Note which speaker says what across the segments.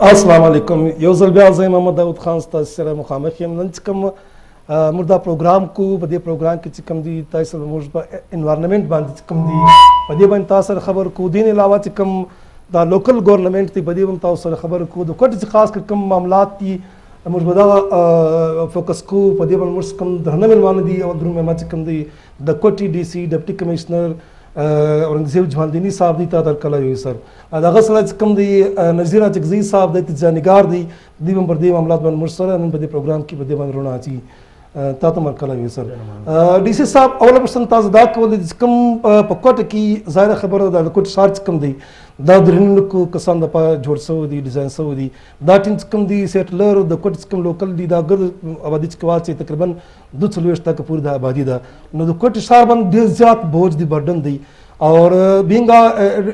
Speaker 1: السلام علیکم. یو ځل بیا زه محمد داود خان ستاسو سره مخامخ یم. نن چې کوم موږ دا پروګرام کوو، په دې پروګرام کې چې کوم دي تاسو سره موږ په انوایرنمنټ باندې چې کوم دي په دې باندې تاسو سره خبرې کوو. دې نه علاوه چې کوم دا لوکل ګورنمنټ دی په دې باندې تاسو سره خبرې کوو. د کوټې چې خاص کر کوم معاملات دي موږ به دا فوکس کوو. په دې باندې موږ کوم درنه مېلمانه دي او درنه مېلمانه چې کوم دي د کوټې ډي سي ډپټي کمشنر اورنګزیب جمالدینی صاحب دی تا در کله یو سر دغه سره چې کوم دی نذیر اچکزی صاحب د ځانګار دی دی هم پر دې معاملات باندې موږ سره نن په دې پروګرام کې په دې باندې رونه اچي تا ته مرکله یو سر ډي سي صاحب اوله پرسن تاسو دا کول چې کوم په کوټه کې ظاهر خبره ده د کوټ شارټ کوم دی دا درنه کو کسان د په جوړ سو دي ډیزاین سو دي دا ټینګ کوم دي سیټلر د کوټ کوم لوکل دي دا ګر آبادی چې واچي تقریبا 240 تک پوره د آبادی ده. نو د کوټ شهر باندې ډیر زیات بوج دی برډن دی اور بینګ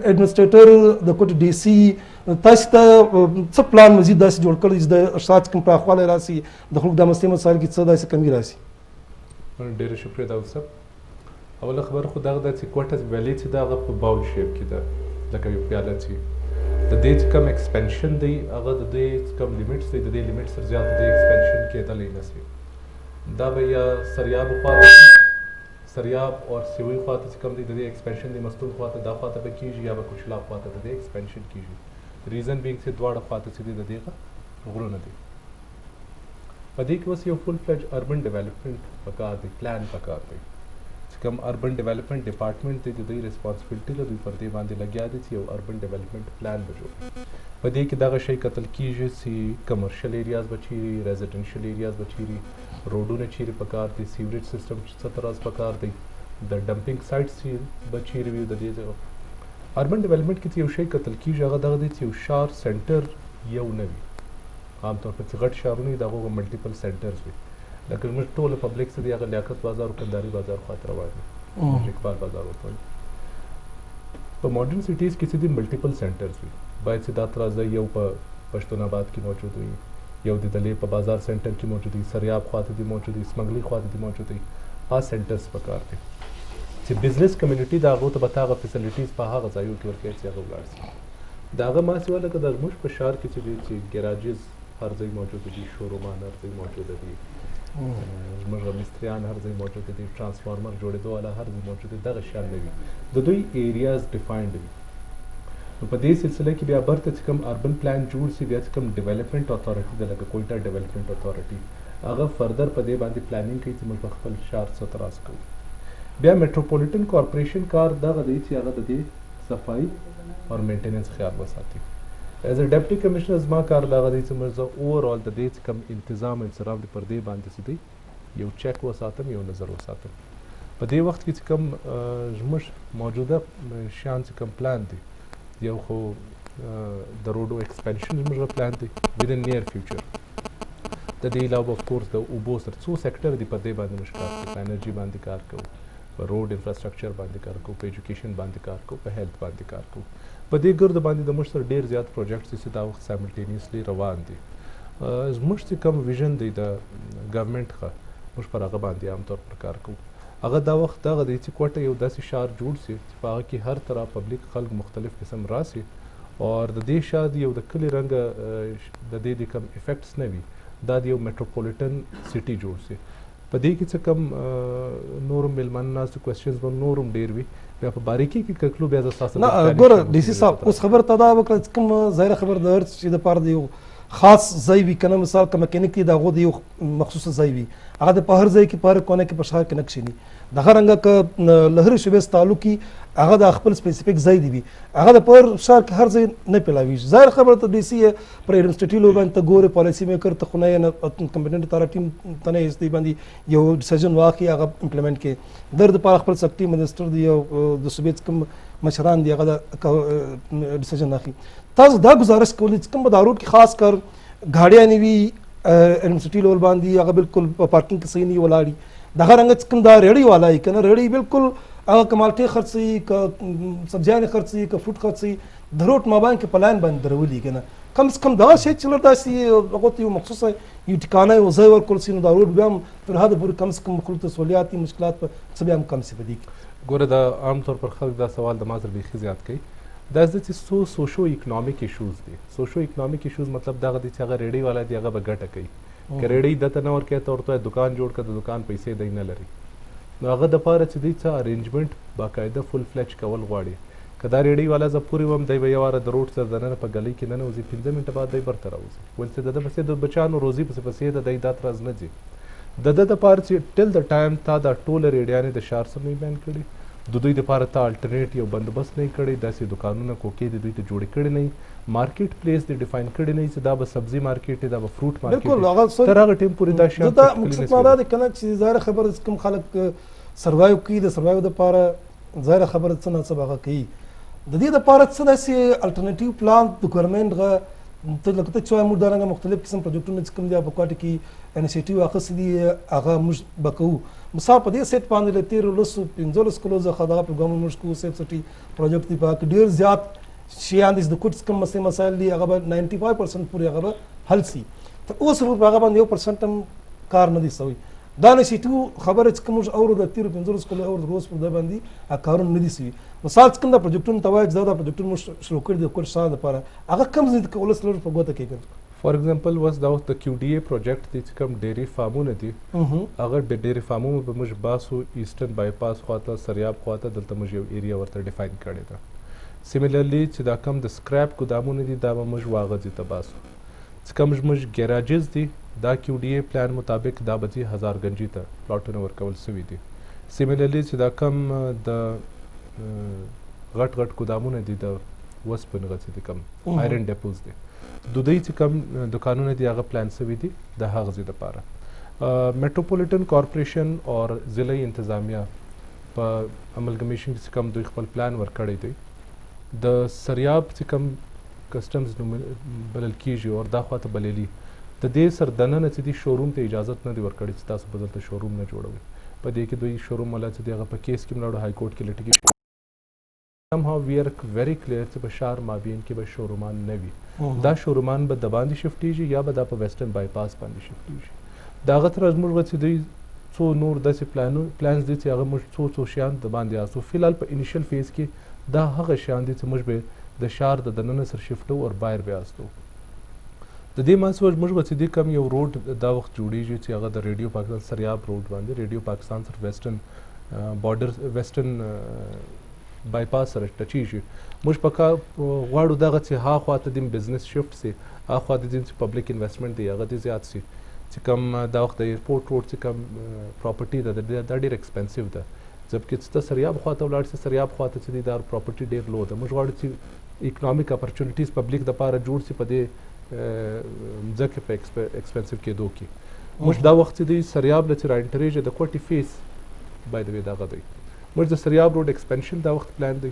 Speaker 1: ایڈمنسټریټر د کوټ ډي سي تاسو ته څه پلان مزید داسې جوړ کړی چې د شات کوم پراخواله راسي د خلکو د مسلې مسایل کې څه داسې کمی راسي.
Speaker 2: ډېر شکریه داود صاحب. اوله خبره خو دغه ده چې کوټه ویلې چې دغه په باول شیپ کې ده لکه یو پیاله چې د دې چې کوم ایکسپینشن دی هغه د دې کوم لیمیټس دی د دې لیمیټ سره زیات د ایکسپینشن کېدلی نه شي. دا به یا سریاب خواته سریاب او سیوی خواته چې کوم دی د دې ایکسپینشن دی مستون خواته دا خواته به کېږي یا به کوچلا خواته د دې ایکسپینشن کېږي. ریزن بینګ چې دواړه خواته چې دی د دې غرونه دي. په دې کې اوس یو فل فلج اربن ډیولپمنټ پکار دی، پلان پکار دی. چې کوم اربن ډیولپمنٹ ډپارټمنټ دی د دوی ریسپانسبلټي ده، دوی پر دې باندې لګیا دي چې یو اربن ډیولپمنٹ پلان به جوړ. په دې کې دغه شی کتل کیږي چې کمرشل ایریاز به چیرې، ریزیډنشل ایریاز به چیرې، روډونه چیرې پکار دي، سیوریج سیسټم څه طرز پکار دی، د ډمپینګ سایټس به چیرې وي. د دې اربن ډیولپمنٹ کې چې یو شی کتل کیږي هغه دغه دی چې یو ښار سنټر یو نه وي. عام طور پر چې غټ ښارونه وي د هغو ملټیپل سنټرز وي. لکه موږ ټول پبلک څه دی هغه لیاقت بازار او کندهاري بازار خواته روان دي، اقبال بازار ورته وایي. په ماډرن سټیز کې چې دي ملټیپل سنټرز وي، باید چې دا طرز یو په پښتون آباد کې موجود وي، یو د دلې په بازار سنټر کې موجود وي، سریاب خواته دي موجود وي، سمګلي خواته دي موجود وي. هغه سنټرز پکار دي چې بزنس کمیونټي د هغو ته به هغه فیسلیټیز په هغه ځایو کې ورکوي چې هغه ولاړ شي. د هغه ماسې لکه د زموږ په ښار کې چې دي چې ګراجز هر ځای موجود دي، شورومان هر ځای موجوده دي، زموږ مستریان هر ځای موجود دي، ټرانسفارمر جوړېدو والا هر ځای موجود دي. دغه شیان نه وي، د دوی ایریاز ډیفاینډ وي. نو په دې سلسله کې بیا برته چې کوم اربن پلان جوړ شي، بیا چې کوم ډیولپمنٹ اتھارټي ده لکه کویټا ډیولپمنٹ اتھارټي هغه فردر په دې باندې پلانینګ کوي چې موږ په خپل ښار څه طرز کوو. بیا میټروپولیټن کارپوریشن کار دغه دی چې هغه د دې صفایي او مینټیننس خیال وساتي. ایز ا ډیپټي کمشنر زما کار دغه دی چې موږ زه اوورال د دې چې کوم انتظام انصراف دی پر دې باندې چې دی یو چیک وساتم، یو نظر وساتم. په دې وخت کې چې کوم زموږ موجوده شیان چې کوم پلان دی، یو خو د روډو ایکسپینشن زموږ پلان دی ودن نیر فیوچر. د دې علاوه افکورس د اوبو سره څو سیکټر دی پر دې باندې موږ کار کوو. په انرژي باندې کار کوو، په روډ انفراسټرکچر باندې کار کوو، په ایجوکیشن باندې کار کوو، په هیلث باندې کار کوو. په دې ګرد باندې د موږ سره ډېر زیات پروجیکټس دي چې دا وخت سایملټینیسلی روان دي. زموږ چې کوم ویژن دی د ګورنمنټ څخه موږ پر هغه باندې عام طور پر کار کوو. هغه دا وخت دغه دی چې کوټه یو داسې ښار جوړ سي چې په هغه کې هر طرح پبلیک خلک مختلف قسم راسي او د دې ښار یو د کلي رنګه د دې د کوم افیکټس نه وي، دا د یو میټروپولیټن سټي جوړ سي. په دې کې څه کم نورم میلمانه ناستو کوېسچنز به نورم ډېر وي، بیا په باریکۍ کې کتلو بیا زه ستاسو
Speaker 1: نه ګوره ډي سي صاحب اوس خبره ته دا وکړه چې کوم ظاهره خبر د هر چې دپاره د یو خاص ځای وي که نه، مثال که مکینیک دی د هغو د یو مخصوصه ځای وي، هغه د په هر ځای کې په هر کونه کې په ښار کې نه کښېني. دغه رنګه که له هرې شعبې تعلق وي هغه د خپل سپیسیفیک ځای دی وي، هغه د په هر ښار کې هر ځای نه پیلاویږي. ظاهر خبره ته ډي سي پر ایډمنسټریټیو لیول باندې ته ګورې، پالیسي میکر ته خو نه یې کمپیټنټ اتھارټي ته نه یې دې باندې یو ډیسیژن واخلي هغه امپلیمنټ کړي. در دپاره خپل سکټري منسټر دی او د صوبې کوم مشران دي هغه د ډیسیژن اخلي. تاسو دا ګزارش کولی چې کوم په دا روډ کې خاص کر ګاډیانې وي ایډمنسټریټي لیول باندې هغه بالکل په پارکینګ کې صحیح نه ولاړي. دغه رنګه چې کوم دا ریړۍ والا یي که نه، ریړۍ بالکل هغه که مالټې خرڅوي، که سبزیانې خرڅوي، که فروټ خرڅوي، د روډ مابین کې په لاین باندې درولي که نه. کم سے کم دغه شی چې داسې هغو ته یو مخصوصه یو ټکانه یو ځای ورکړل سي، نو دا روډ بیا هم تر حده پورې کم سے کم خلکو ته سہولیات دي، مشکلات به څه بیا هم کم سي په دې کې.
Speaker 2: ګوره دا عام طور پر خلک دا سوال د ما سره بیخي زیات کوي. دا زه چې څو سوشو اکنامک ایشوز دي. سوشو اکنامک ایشوز مطلب دغه دی چې هغه ریډۍ والا دی هغه به ګټه کوي. که ریډۍ دته نه ورکوي ته ورته دکان جوړ کړه د دکان پیسې دی نه لري نو هغه دپاره چې دی څه ارینجمنټ باقاعده فل فلچ کول غواړي. که دا ریډۍ والا زه پورې وم دی به یو واره د روډ سره دننه په ګلۍ کې ننوځي 15 منټه بعد دی برته راوځي ولې چې د ده پسې د بچیانو روزي پسې د دی دا ترز نه ځي. د ده دپاره چې ټل د ټایم تا دا ټوله ریډیانې د ښار سره نه بیان کړي د دوی دپاره تا الټرنیټ یو بندوبست نه یې کړی داسې دکانونه کوکې د دوی ته جوړې کړي نه یي مارکیټ پلیس دې ډیفاین کړی نه یي چې دا به سبزي مارکیټ دی دا به فروټ مارکیټ تر هغه ټیم پورې دا شیان
Speaker 1: مقصد ما دا دی که نه چې ظاهره خبره چې کوم خلک سروایو کوي د سروایو دپاره ظاهره خبره څه نه څه به هغه کوي د دې دپاره څه داسې الټرنیټیو پلان د ګورنمنټ هغه ته لکه ته چې وایې موږ دارنګه مختلف قسم پروجیکټونه چې کوم دي په کوټه کې انیشیټیو اخیستي دي هغه موږ به کوو. مثال په دې سیټ باندې له تېرو 15 کلو څخه دغه پروګرامونه موږ کوو سیف سټي پروجیکټ دی په هغه کې ډېر زیات شیان دي د کوټ کوم مسایل دي هغه به 95% پورې هغه به حل سي. تر اوسه په هغه باندې 1% هم کار نه دی سوی. دا انیشیټیو خبره چې کوم موږ اورو د تېرو 15 کلو اورو روز په دې باندې هغه کارونه نه دي سوي. مثال چې کوم دا پروجیکټونه ته وایي چې دا پروجیکټونه موږ شروع کړي د کوټ ښار دپاره هغه کم ځای کې ولس لږ په ګوته کوي.
Speaker 2: فار ایگزامپل اوس دا د کیو ډي اے پروجیکټ دی چې کوم ډیری فارمونه دي هغه د ډیری فارمونو به موږ باسو ایسټرن بایپاس خواته سریاب خواته دلته موږ یو ایریا ورته ډیفاین کړې ده. سیمیلرلی چې دا کوم د سکراپ ګودامونه دي دا به موږ واغځې ته باسو. چې کوم موږ ګیراجز دي دا کیو ډي اے پلان مطابق دا به ځي هزارګنجي ته پلاټونه ورکول سوي دي. سیمیلرلی چې دا کوم د غټ غټ ګودامونه دي د وسپنې غڅې دي کوم آیرن ډیپوز دي د دوی چې کوم دکانونه دي هغه پلان سوي دي د هغه ځای دپاره. میټروپولیټن کارپوریشن اور ضلعي انتظامیه په املګمیشن کې چې کوم دوی خپل پلان ورکړی دی د سریاب چې کوم کسټمز بلل کیږي اور دا خواته بلیلی د دې سر دننه چې دی شوروم ته اجازت نه دی ورکړی چې تاسو به دلته شوروم نه جوړوئ. په دې کې دوی شوروم والا چې دی هغه په کیس کې ملاړو های کورټ کې لټکي somehow we are very clear چې په ښار مابین کې به شورومان نه وي. دا شورومان به د باندې شفټیږي یا به دا په ویسټرن بایپاس باندې شفټیږي. د هغه تر زموږ چې دوی څو نور داسې پلانز دي چې هغه موږ څو شیان د باندې آسو. فلحال په انیشل فیز کې دا هغه شیان دي چې موږ به د ښار د دننه سره شفټو او بایر به آستو. د دې منځ موږ به چې دی کوم یو روډ دا وخت جوړیږي چې هغه د ریډیو پاکستان سریاب روډ باندې ریډیو پاکستان سره ویسټرن بارډر ویسټرن بایپاس سره ټچیږي. موږ په کار غواړو دغه چې ها خواته د بزنس شفټ سي ها خواته د پبلک انویسټمنټ دی هغه دې زیات سي چې کوم دا وخت د ایرپورټ روډ چې کوم پراپرټي ده دا ډېر ایکسپنسیو ده ځکه چې ته سریاب خواته ولاړ سي سریاب خواته چې دی دا پراپرټي ډېر لو ده. موږ غواړو چې اکنامک اپرچونټیز پبلک دپاره جوړ سي په دې ځکه په ایکسپنسیو کېدو کې. موږ دا وخت چې دی سریاب له چې را انټریږي د کوټي فیس بای د وی دغه دی موږ د سریاب روډ ایکسپنشن دا وخت پلان دی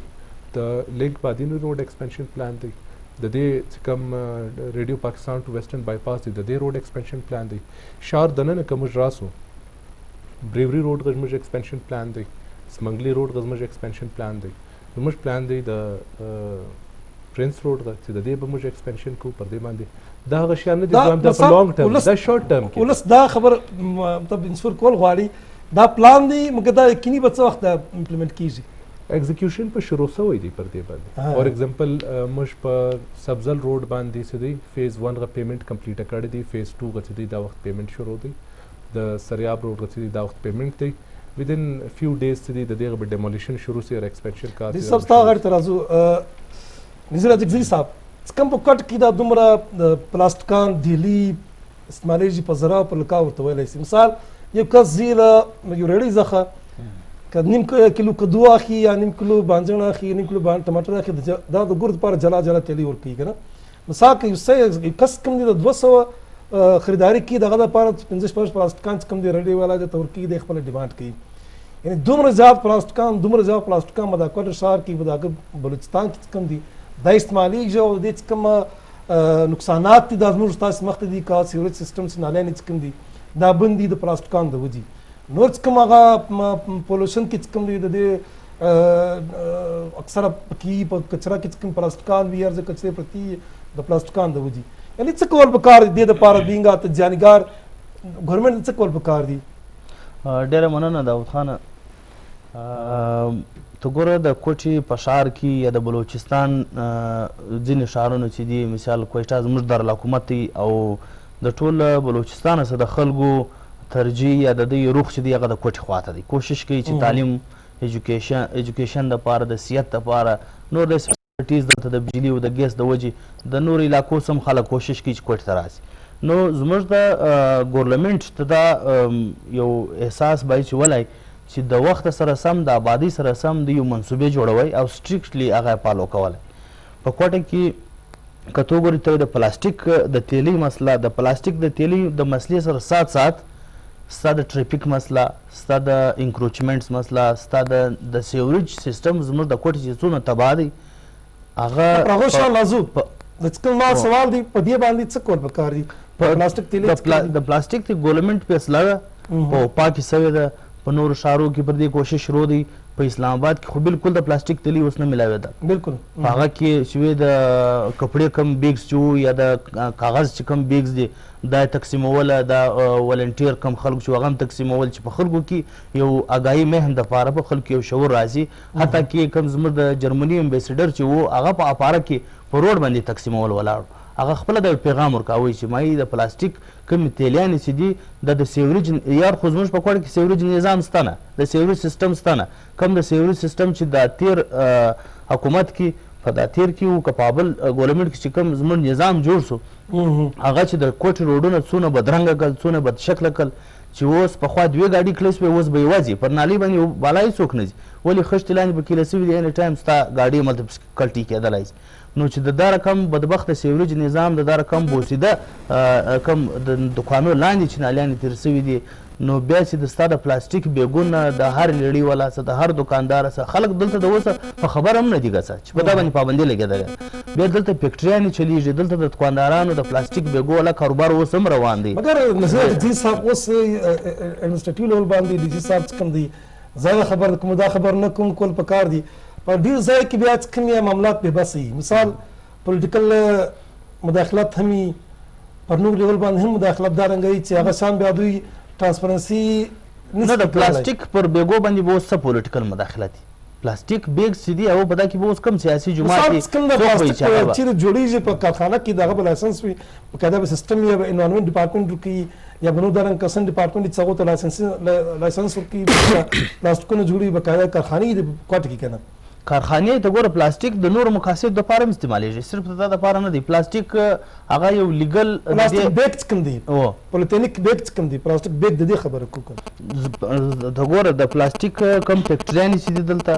Speaker 2: د لینک بادینو روډ ایکسپنشن پلان دی د دې چې کوم ریډیو پاکستان ټو ویسټرن بایپاس دی د دې روډ ایکسپنشن پلان دی. ښار دننه که موږ راسو بریوري روډ غږ موږ ایکسپنشن پلان دی سمنګلي روډ غږ موږ ایکسپنشن پلان دی موږ پلان دی د پرنس روډ غږ چې د دې به موږ ایکسپنشن کوو پر دې باندې دا هغه شیان نه دي دا په لانګ ټرم دا شورټ ټرم کې
Speaker 1: ولس دا خبر مطلب انسور کول غواړي دا پلان دی مګر دا یقیني به څه وخت امپلیمنټ کیږي.
Speaker 2: ایگزیکیوشن په شروع سوی دی پر دې باندې. فار ایگزامپل موږ په سبزل روډ باندې چې دی فیز 1 غ پیمنٹ کمپلیټ کړی دی فیز 2 غ چې دی دا وخت پیمنٹ شروع دی د سریاب روډ غ چې دی دا وخت پیمنٹ دی within few days چې دی د دې غ ډیمولیشن شروع سی اور ایکسپنشن کار
Speaker 1: دي سب ستا غړ ترازو نظر اجزی صاحب څنګه په کټ کې دا دومره پلاستیکان ډیلی استعمالېږي په زرا په لکا ورته ویلی سي. مثال یو کس زیله یو ریډۍ څخه که نیم کیلو کدو اخلي یا نیم کیلو بانجڼ اخلي نیم کیلو ټماټر اخلي دا د ګور دپاره جلا جلا تیلی ورکوي که نه. مثال که یو کس کوم دی د 200 خریداري کوي دغه دپاره 15 پلاستیکان چې کوم دی ریډۍ والا دی ته ورکوي دی خپله ډیمانډ کوي. یعنې دومره زیات پلاستیکان به دا کوټه ښار کې به د هغه بلوچستان کې چې کوم دي دا استعمالېږي او د دې چې کومه نقصانات دي دا زموږ ستاسې مخ ته دي که سیوریج سیسټم چې نالانې چې کوم دي دا بند دي د پلاستیکان د وجې. نور چې کوم هغه پولوشن کې چې کوم دی د دې اکثره پکې په کچره کې چې کوم پلاستیکان وي هر ځای کچرې پرتې د پلاستیکان د وجې. یعنې څه کول پکار دي دې دپاره بینګ ته جانګار ګورنمنټ څه کول پکار دي؟
Speaker 3: ډېره مننه داود خانه. ته ګوره د کوټې په ښار کې یا د بلوچستان ځینې ښارونو چې دي مثال کویټه زموږ دارالحکومت دی او د ټول بلوچستان څخه د خلکو ترجیح یا د دوی روح چې دی هغه د کوټې خواته دی کوشش کوي چې تعلیم ایجوکیشن دپاره د صحت دپاره نور د فیسلټیز دلته د بجلي او د ګیس د وجې د نورو علاقو سم خلک کوشش کوي چې کوټې ته راسي نو زموږ د ګورنمنټ ته دا یو احساس باید چې ولای چې د وخت سره سم د آبادی سره سم د یو منصوبې جوړوي او سټریکټلی هغه فالو کولی په کوټه کې که ته وګورې ته د پلاستیک د تیلي مسله د پلاستیک د تیلي د مسلې سره سات سات ستا د ټریفیک مسله ستا د انکروچمنټس مسله ستا د سیوریج سیستم زموږ د کوټې چې څونه تباه دی
Speaker 1: هغه شان لازو د څکل ما سوال دی په دې باندې څه کول پکار دي پلاستیک تیلي
Speaker 3: د پلاستیک ته ګورنمنټ فیصله ده په پاکي سوې ده په نورو ښارو کې پر دې کوشش شروع دی په اسلام آباد کې خو بالکل د پلاستیک تیلي اوس نه ملاوي ده
Speaker 1: بالکل
Speaker 3: په هغه کې چې د کپړې کم بیگز چې یا د کاغذ چې کم بیگز دي دا تقسیموله دا ولنټیر کم خلکو چې هغه هم تقسیمول چې په خلکو کې یو اګاهي مهم دپاره په خلکو یو شعور راځي حتی کې کم زموږ د جرمني امبیسډر چې و هغه په اپاره کې په روډ باندې تقسیمول ولاړ هغه خپله د پیغام ورکوي چې مایي د پلاستیک کومې تیلیانې چې دي د سیوریج یار خو زموږ په کوټه کې سیوریج نظام شته نه د سیوریج سیستم شته نه کوم د سیوریج سیستم چې د تیر حکومت کې په دا تیر کې و که په ابل ګورنمنټ کې چې کوم زموږ نظام جوړ سو هغه چې د کوټې روډونه څونه بدرنګه کړل څونه بدشکله کړل چې اوس پخوا دوې ګاډي کړی سوې اوس به یوازې پر نالۍ باندې بالا هېڅوک نه ځي ولې خښتې لاندې په کیله سوي دي اینی ټایم ستا ګاډي ملته کلټي کېدلی شي نو چې د دا رقم بدبخت سیوریج نظام د دا رقم بوسیده کم د دکانو لاندې چې نالیانې تېر سوي دي نو بیا چې د ستا د پلاستیک بیګونه د هر لړۍ والا څه د هر دکاندار څه خلک دلته د اوسه په خبر هم نه دي ګڅه چې په دا باندې پابندي لګېدلې بیا دلته فیکټریانې چلیږي دلته د دکاندارانو د پلاستیک بیګو والا کاروبار اوس هم روان دی
Speaker 1: مګر نظر ډي صاحب اوس انسټیټیوټ لیول باندې ډي صاحب څه کوم دی زه خبر کوم دا خبر نه کوم کول پکار دي په ډېر ځای کې بیا څه کوم معاملات بې بسه وي مثال پولیټیکل مداخلت هم وي پر نور لیول باندې هم مداخلت دارنګه وي چې هغه شان بیا دوی ټرانسپرنسي
Speaker 3: نه د پلاستیک پر بیګو باندې به اوس څه پولیټیکل مداخلت دي پلاستیک بیګ چې دي هغه په دا کې به اوس کوم سیاسي جماعت دي
Speaker 1: چیرې جوړیږي په کارخانه کې د هغه به لایسنس وي باقاعده به سیستم یا به انوایرمنټ ډپارټمنټ وکړي یا به نور دارنګه کسن ډپارټمنټ چې هغو ته لایسنس ورکړي پلاستیکونه جوړي باقاعده کارخانې د کوټه کې که نه
Speaker 3: کارخانې ته ګوره پلاستیک د نورو مقاصدو دپاره هم استعمالیږي صرف د دا دپاره نه دی پلاستیک هغه یو لیګل
Speaker 1: پلاستیک بیگ څه کوم دی پولیتینیک بیگ څه کوم دی پلاستیک بیگ د دې خبره کوم
Speaker 3: د ګوره د پلاستیک کم فیکټریانې چې دي دلته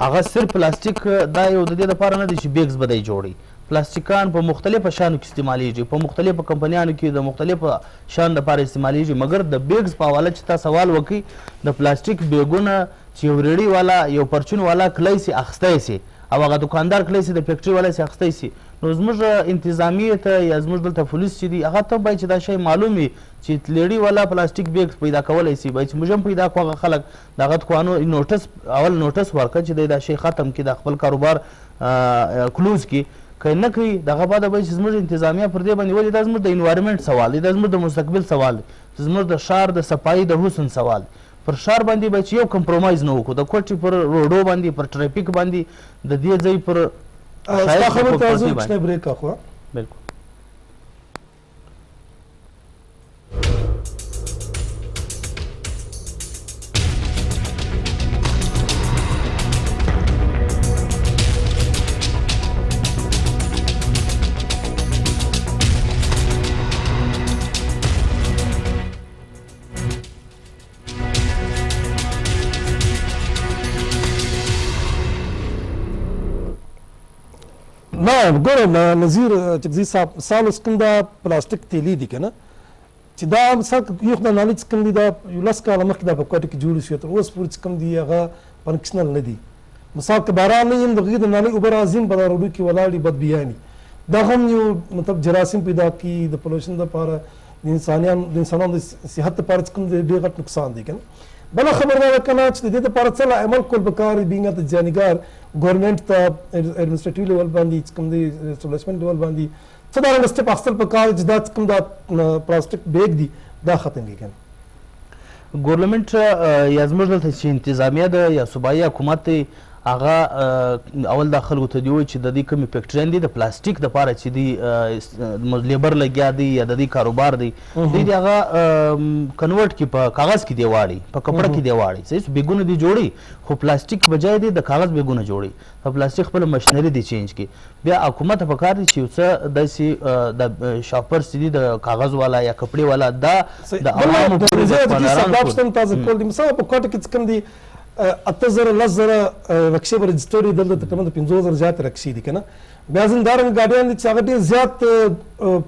Speaker 3: هغه صرف پلاستیک دا یو د دې دپاره نه دی چې بیگز به دی جوړي پلاستیکان په مختلفو شانو کې استعمالیږي په مختلفو کمپنیانو کې د مختلفو شان دپاره استعمالیږي مګر د بیگز په حواله چې تا سوال وکړي د پلاستیک بیګونه چې یو ریړۍ والا یو پرچون والا کلی سي اخیستی سي او هغه دکاندار کلی سي د فیکټري والا سي اخیستی سي نو زموږ انتظامیې ته یا زموږ دلته پولیس چې دي هغه ته باید چې دا شی معلوم وي چې لیړۍ والا پلاستیک بیګ پیدا کولی سي باید چې موږ هم پیدا کړو هغه خلک د هغه دکانو اول نوټس ورکړه چې دی دا شی ختم کړي د خپل کاروبار کلوز کړي که نه کوي دغه بعده باید چې زموږ انتظامیه پر دې باندې ولې دا زموږ د انوایرمنټ سوال دی دا زموږ د مستقبل سوال دی زموږ د ښار د صفایي د حسن سوال دی پر ښار باندې باید چې یو کمپرومایز نه وکړو د کوټې پر روډو باندې پر ټریفیک باندې د دې ځای پر
Speaker 1: ستا خبرو ته زه کوچنی بریک اخلم
Speaker 3: بالکل
Speaker 1: نه ګوره نظیر چکزي صاحب مثال اوس کوم دا پلاستیک تیلي دي که نه چې دا مثال یو خدای نالۍ چې کوم دي دا یو 10 کاله مخکې دا په کوټه کې جوړ شوي تر اوس پورې چې کوم دي هغه فنکشنل نه دي مثال که باران نه یم د هغې د نالۍ اوبه راځي په دا روډو کې ولاړ دي بدبیانې دا هم یو مطلب جراثیم پیدا کړي د پلوشن دپاره د انسانانو د صحت دپاره چې کوم دی ډېر غټ نقصان دی که نه بله خبر دا ده که نه چې د دې دپاره څه عمل کول پکار دي بینګ ته جانګار ګورنمنټ ته ایډمنسټریټیو لیول باندې چې کوم دی اسټابلیشمنټ لیول باندې څه ډول سټپ اخیستل پکار دي چې دا چې کوم دا پلاستیک بیګ دي دا ختم کړي که نه
Speaker 3: ګورنمنټ یا زموږ دلته چې انتظامیه ده یا صوبایي حکومت دی هغه اول دا خلکو ته دی وایي چې د دې کومې فیکټریان دي د پلاستیک دپاره چې دی لیبر لګیا دی یا د دې کاروبار دی دوی د هغه کنورټ کړي په کاغذ کې دی واړي په کپړه کې دی واړي صحیح بیګونه دی جوړي خو پلاستیک بجای دی د کاغذ بیګونه جوړي په پلاستیک خپله مشنري دی چینج کړي بیا حکومت ته پکار دی چې یو څه داسې د شاپرس چې دي د کاغذ والا یا کپړې والا دا د عوامو پورې د افغانانو
Speaker 1: اته زره لس زره رکشې به رجسټر دلته تقریبا د 50,000 زیات رکشې دي که نه بیا ځینې دارنګه ګاډیان دي چې هغه ډېر زیات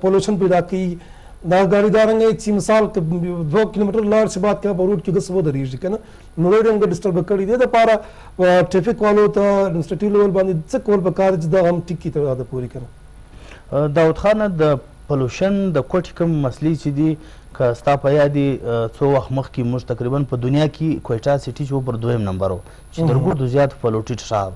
Speaker 1: پولوشن پیدا کوي دا ګاډي دارنګه چې مثال 2 کیلومتر لاړ شي بعد په روډ کې ګس ودرېږي که نه نو ډېر هم ډسټرب کړي دي د لپاره ټریفک والو ته انسټیټیوټ لیول باندې څه کول پکار چې دا هم ټیک کړي ته پورې کړي
Speaker 3: داود خان د پولوشن د کوټې کوم مسلې چې دي که ستا په یاد څو وخت مخکې موږ تقریبا په دنیا کې کویټا سټي چې و پر 2م نمبر و چې تر ګردو زیات پلوټیټ ښار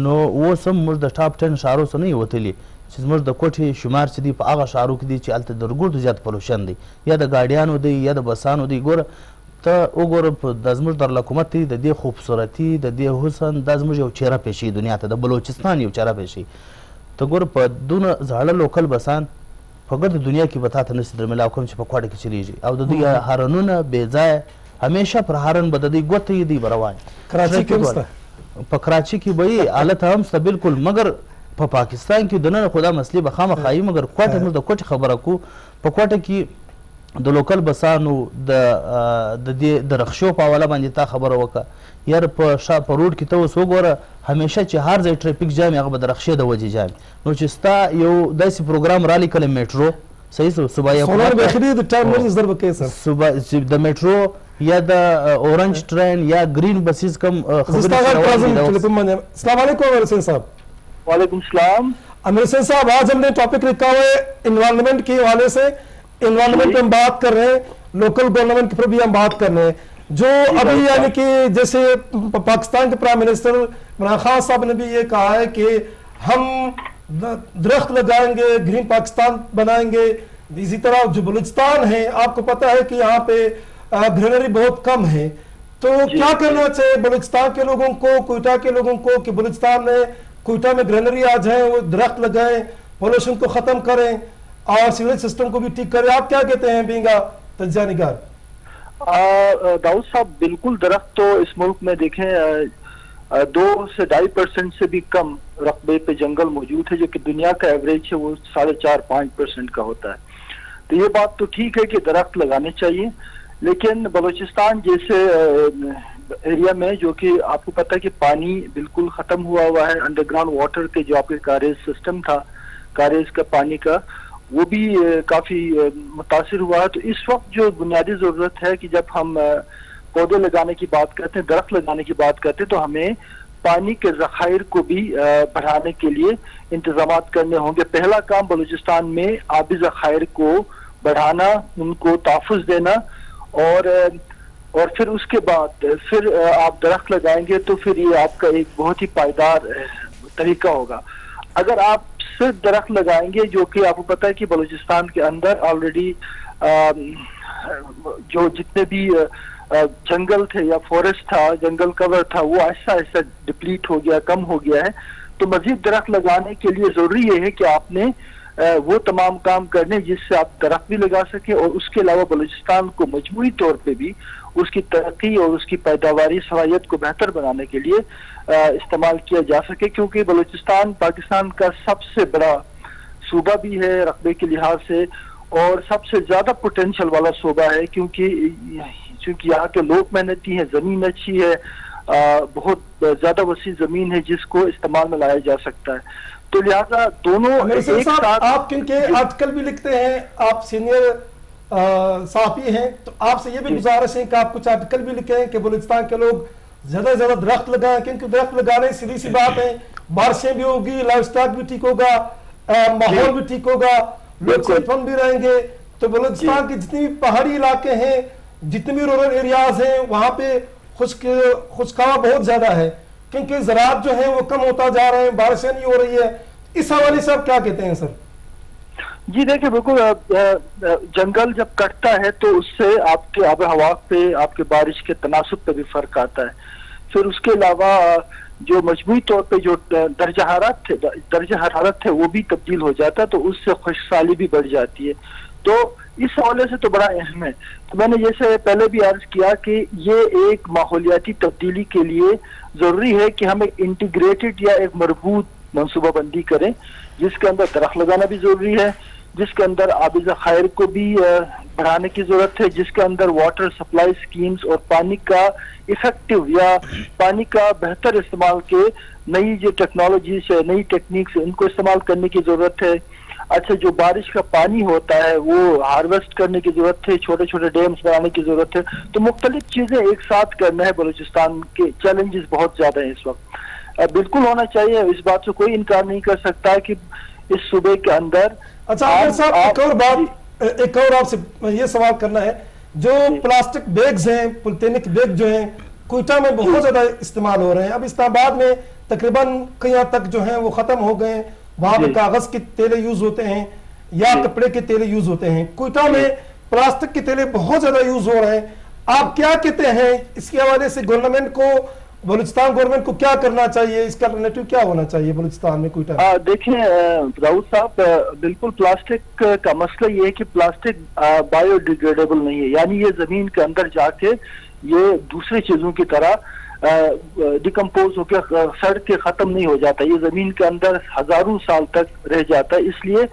Speaker 3: نو اوس هم موږ د ټاپ 10 ښارو څخه نه یو وتلي چې زموږ د کوټې شمار چې دی په هغه ښارو کې دی چې هلته د ګردو زیات پلوشن دی یا د ګاډیانو دی یا د بسانو دی ګوره ته وګوره دا زموږ دارالحکومت دی د دې خوبصورتي د دې حسن دا زموږ یو چهره پیشي دنیا ته د بلوچستان یو چهره پیشي ته ګوره په دونه زاړه لوکل بسان په ګرده دنیا کې به تا ته نسي درمیلاو کوم چې په کوټه کې چلیږي او د دوی هارنونه بې ځایه همیشه پر هارن به د دوی ګوته یې دوی به روان
Speaker 1: کراچي کې هم شته
Speaker 3: په کراچي کې به یې حالت هم شته بلکل مګر په پاکستان کې دننه خو دا مسلې به خامخا وي مګر کوټه موږ د کوټې خبره کوو په کوټه کې د لوکل بسانو د دې د رخشو په حواله باندې تا خبره وکړه یار په روډ کې ته اوس وګوره همیشه چې هر ځای ټریفیک جام هغه به د رخشې د وجې جام نو چې ستا یو داسې پروګرام رالی کله میټرو صحیح صوبایي حکومت د میټرو یا د اورنج ټرین یا گرین بسیز کم
Speaker 1: السلام علیکم امیر حسین صاحب
Speaker 4: وعلیکم السلام
Speaker 1: امیر حسین صاحب آج ہم نے ٹاپک رکھا ہوا ہے انوائرمنٹ کے حوالے سے انوائرمنٹ پہ ہم بات کر رہے ہیں لوکل گورنمنٹ پر بھی ہم بات کر رہے ہیں جو ابھی یعنی کہ جیسے پاکستان کے پرائم منسٹر عمران خان صاحب نے بھی یہ کہا ہے کہ ہم درخت لگائیں گے گرین پاکستان بنائیں گے اسی طرح جو بلوچستان ہے آپ کو پتہ ہے کہ یہاں پہ گرینری بہت کم ہے تو کیا کرنا چاہیے بلوچستان کے لوگوں کو کوئٹہ کے لوگوں کو کہ بلوچستان میں کوئٹہ میں گرینری آ جائیں وہ درخت لگائیں پولوشن کو ختم کریں اور سیوریج سسٹم کو بھی ٹھیک کریں آپ کیا کہتے ہیں بینگا تجزیہ نگار
Speaker 4: داؤد صاحب بالکل درخت تو اس ملک میں دیکھیں 2 سے 2.5% سے بھی کم رقبے پہ جنگل موجود ہے جو کہ دنیا کا ایوریج ہے وہ 4.5-5% کا ہوتا ہے تو یہ بات تو ٹھیک ہے کہ درخت لگانے چاہیے لیکن بلوچستان جیسے ایریا میں جو کہ آپ کو پتہ ہے کہ پانی بالکل ختم ہوا ہے انڈر گراؤنڈ واٹر کے جو آپ کے کاریز سسٹم تھا کاریز کا پانی کا وہ بھی کافی متاثر ہوا ہے تو اس وقت جو بنیادی ضرورت ہے کہ جب ہم پودے لگانے کی بات کرتے ہیں درخت لگانے کی بات کرتے ہیں تو ہمیں پانی کے ذخائر کو بھی بڑھانے کے لیے انتظامات کرنے ہوں گے پہلا کام بلوچستان میں آبی ذخائر کو بڑھانا ان کو تحفظ دینا اور پھر اس کے بعد پھر آپ درخت لگائیں گے تو پھر یہ آپ کا ایک بہت ہی پائیدار طریقہ ہوگا اگر آپ صرف درخت لگائیں گے جو کہ آپ کو پتہ ہے کہ بلوچستان کے اندر آلریڈی جو جتنے بھی جنگل تھے یا فورسٹ تھا جنگل کور تھا وہ آہستہ آہستہ ڈپلیٹ ہو گیا کم ہو گیا ہے تو مزید درخت لگانے کے لیے ضروری یہ ہے کہ آپ نے وہ تمام کام کرنے جس سے آپ درخت بھی لگا سکیں اور اس کے علاوہ بلوچستان کو مجموعی طور پہ بھی اس کی ترقی اور اس کی پیداواری صلاحیت کو بہتر بنانے کے لیے استعمال کیا جا سکے کیونکہ بلوچستان پاکستان کا سب سے بڑا صوبہ بھی ہے رقبے کے لحاظ سے اور سب سے زیادہ پوٹینشل والا صوبہ ہے کیونکہ یہاں کے لوگ محنتی ہیں زمین اچھی ہے بہت زیادہ وسیع زمین ہے جس کو استعمال میں لایا جا سکتا ہے تو لہٰذا دونوں ایک ساتھ
Speaker 1: آپ کیونکہ آرٹیکل بھی لکھتے ہیں آپ سینئر صحافی ہیں تو آپ سے یہ بھی گزارش ہے کہ آپ کچھ آرٹیکل بھی لکھیں کہ بلوچستان کے لوگ زیادہ سے زیادہ درخت لگائیں کیونکہ درخت لگانے سیدھی سی بات ہے بارشیں بھی ہوگی لائف سٹاک بھی ٹھیک ہوگا ماحول بھی ٹھیک ہوگا لوگ صحت مند بھی رہیں گے تو بلوچستان کے جتنی بھی پہاڑی علاقے ہیں جتنے بھی رورل ایریاز ہیں وہاں پہ خشکاوا بہت زیادہ ہے کیونکہ زراعت جو ہے وہ کم ہوتا جا رہے ہیں بارشیں نہیں ہو رہی ہے اس حوالے سے آپ کیا کہتے ہیں سر
Speaker 4: जी देखिए बिल्कुल, जंगल जब कटता है तो उससे आपके आब हवा पे, आपके बारिश के तनासुब पे भी फर्क आता है। फिर उसके अलावा जो मजमूई तौर पे जो दर्जा हरारत थे वो भी तब्दील हो जाता है, तो उससे खुशहाली भी बढ़ जाती है। तो इस हवाले से तो बड़ा अहम है। तो मैंने जैसे पहले भी अर्ज किया कि ये एक माहौलियाती तब्दीली के लिए जरूरी है कि हम एक इंटीग्रेटेड या एक मरबूत मनसूबाबंदी करें, जिसके अंदर दरख्त लगाना भी जरूरी है, जिसके अंदर आबी ज़खायर को भी बढ़ाने की जरूरत है, जिसके अंदर वाटर सप्लाई स्कीम्स और पानी का इफेक्टिव या पानी का बेहतर इस्तेमाल के नई जो टेक्नोलॉजीज है, नई टेक्निक्स है, इनको इस्तेमाल करने की जरूरत है। अच्छा, जो बारिश का पानी होता है वो हार्वेस्ट करने की जरूरत है, छोटे छोटे डैम्स बनाने की जरूरत है। तो मुख्तलिफ चीजें एक साथ करना है। बलूचिस्तान के चैलेंजेस बहुत ज्यादा हैं इस वक्त, बिल्कुल होना चाहिए, इस बात से कोई इनकार नहीं कर सकता कि इस सूबे के अंदर।
Speaker 1: अच्छा आमिर साहब, एक और बात, एक और आपसे ये सवाल करना है, जो प्लास्टिक बैग्स हैं, पॉलिथीनिक बैग जो हैं कोयटा में बहुत ज्यादा इस्तेमाल हो रहे हैं। अब इस्लामाबाद में तकरीबन कई हद तक जो है वो खत्म हो गए। वहां पे कागज के तेले यूज होते हैं या कपड़े के तेले यूज होते हैं। कोयटा में प्लास्टिक के तेले बहुत ज्यादा यूज हो रहे हैं। आप क्या कहते हैं इसके हवाले से? गवर्नमेंट को, बलूचिस्तान गवर्नमेंट को क्या करना चाहिए? इसका अल्टरनेटिव क्या होना चाहिए बलूचिस्तान में, कोयटा?
Speaker 4: देखिए दाऊद साहब, बिल्कुल प्लास्टिक का मसला ये है कि प्लास्टिक बायोडिग्रेडेबल नहीं है, यानी ये जमीन के अंदर जाके ये दूसरी चीजों की तरह डिकम्पोज होकर सड़ के खत्म नहीं हो जाता, ये जमीन के अंदर हजारों साल तक रह जाता है। इसलिए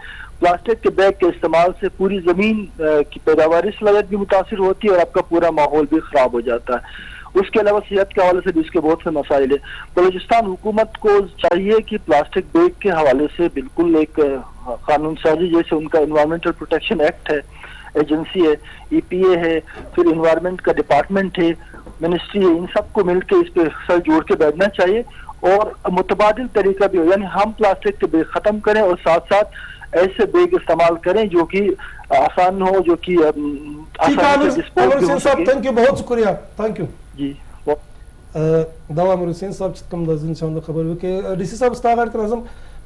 Speaker 4: प्लास्टिक के बैग के इस्तेमाल से पूरी जमीन की पैदावार सलाहियत भी मुतासिर होती है और आपका पूरा माहौल भी खराब हो जाता है। उसके अलावा सेहत के हवाले से भी इसके बहुत से मसाइल है। बलूचिस्तान हुकूमत को चाहिए कि प्लास्टिक बैग के हवाले से बिल्कुल एक कानून साजी, जैसे उनका एनवायरमेंटल प्रोटेक्शन एक्ट है, एजेंसी है, EPA है, फिर एनवायरमेंट का डिपार्टमेंट है, मिनिस्ट्री है, इन सबको मिलकर इस पे सर जोड़ के बैठना चाहिए और मुतबादिल तरीका भी हो, यानी हम प्लास्टिक के बैग खत्म करें और साथ साथ ऐसे बैग इस्तेमाल करें जो कि आसान हो, जो कि आसान से डिस्पोज भी हो सके।
Speaker 1: थैंक यू, बहुत शुक्रिया, थैंक यू
Speaker 4: जी।
Speaker 1: दवा आमिर हुसैन साहब चिकम दजिन शान खबर वे के डीसी साहब स्तागार के आजम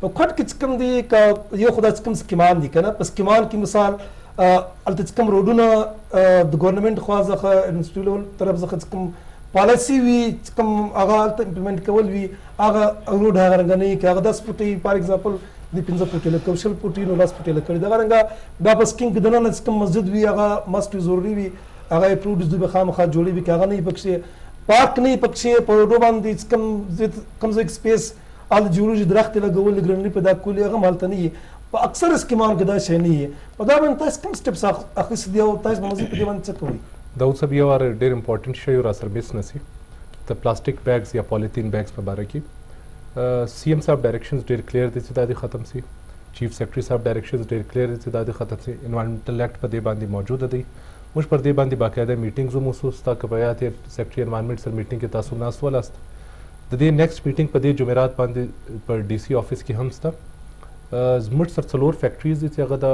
Speaker 1: खट के चिकम दी का यो खुदा चिकम स्कीमान दी kana बस स्कीमान की मिसाल अलत चिकम रोडुना द गवर्नमेंट ख्वाजा ख इंस्टीट्यूट तरफ ज चिकम पॉलिसी वी चिकम आगा अलत इंप्लीमेंट कवल वी आगा रोड हागर गनी के आगा 10 फुटी फॉर एग्जांपल दी 15 फुटी ले कौशल फुटी नो 10 फुटी ले कर दगारंगा वापस किंग दना न चिकम मस्जिद वी आगा मस्ट जरूरी वी आगा अप्रूव्ड द बखाम खा जोड़ी भी के आगा नहीं बख्शे पार्क नहीं पक्षी परोडो बांधी कम से स्पेस आल जरूरी दरख्त लगवल ग्रीनरी पैदा कुली अगम हालत नहीं है अक्सर स्कीमान के दाश है नहीं है पता बन तास कम स्टेप्स अखिस दिया होता है मजीद पे बन सकते हुई
Speaker 2: दाऊद साहब ये और डेर इंपॉर्टेंट शे और असर बेस नसी द प्लास्टिक बैग्स या पॉलीथीन बैग्स पर बारे की सीएम साहब डायरेक्शंस डेर क्लियर दी दादी खत्म सी चीफ सेक्रेटरी साहब डायरेक्शंस डेर क्लियर दी दादी खत्म सी एनवायरमेंटल एक्ट पर दे बांधी मौजूद है मुझ पर दे बांधी बाकायदा मीटिंग्स महसूस तक बयात सेक्रेटरी एनवायरमेंट सर मीटिंग के तासुब नास वाला दे नेक्स्ट मीटिंग पर दे जुमेरात बांधी पर डीसी ऑफिस की हम था मुझ सर सलोर फैक्ट्रीज दी अगदा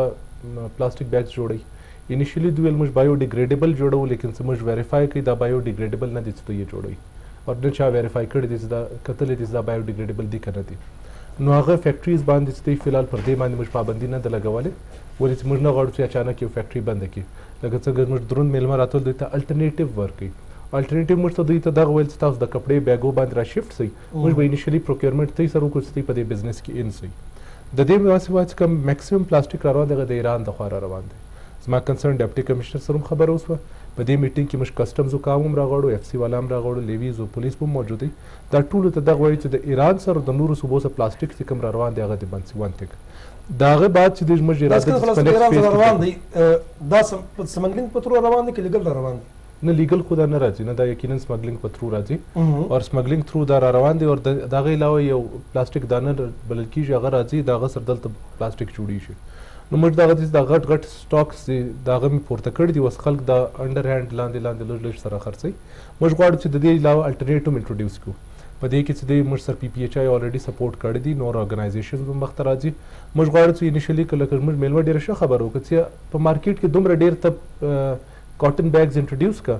Speaker 2: प्लास्टिक बैग्स जोड़ी इनिशियली दुएल मुझ बायोडिग्रेडेबल जोड़ो लेकिन से मुझ वेरीफाई की दा बायोडिग्रेडेबल ना दिस तो ये जोड़ी और न चाह वेरीफाई कर दिस दा कतल दिस दा बायोडिग्रेडेबल दी करना थी नो अगर फैक्ट्रीज बांध दिस फिलहाल पर दे बांधी मुझ पाबंदी ना दलगा वाले वो मुझ ना गौड़ से अचानक ये फैक्ट्री बंद की लेकिन सगर मुझ दुरुन मेलमा रातोल देता अल्टरनेटिव वर्क की अल्टरनेटिव मुझ तो देता दा वेल स्टाफ द कपड़े बैगो बांध रा शिफ्ट सही मुझ इनिशियली प्रोक्योरमेंट थी सर कुछ थी पदे बिजनेस की इन सही दे वास कम मैक्सिमम प्लास्टिक रवा दे ईरान दखारा रवान दे जमा कंसर्न डिप्टी कमिश्नर सर खबर उस पदे मीटिंग की मुझ कस्टम्स काम रागोड़ो FC वाला रागोड़ो लेवीज और पुलिस भी मौजूद है दा टूल द वही द ईरान सर द नूर सुबह से प्लास्टिक से कम रवान दे अगर दे बंसी वन तक दागे बाद से मुझ इरादा
Speaker 1: रवान दी 10 स्मगलिंग पत्रो रवान के लीगल रवान
Speaker 2: न लीगल खुदा न राजी न दा यकीनन स्मगलिंग पर थ्रू राजी और स्मगलिंग थ्रू दा रवान दे और दागे अलावा ये प्लास्टिक दाना बल्कि अगर राजी दागा सरदल तो प्लास्टिक चूड़ी छे न मुझ दागा दिस दागा गट स्टॉक से दागा में पोर्ट कड़ दी वस खल्क दा अंडर हैंड लांदे लांदे लोज सरा खर्च मुझ गॉड से दे अलावा अल्टरनेटिव इंट्रोड्यूस को पदे कि से मुझ सर PPHI ऑलरेडी सपोर्ट कर दी नॉर ऑर्गेनाइजेशन मख्तराजी मुझ गॉड से इनिशियली कल मुझ मेलवा डेर खबर हो कि मार्केट के दुमर डेर तब कॉटन बैग्स इंट्रोड्यूस का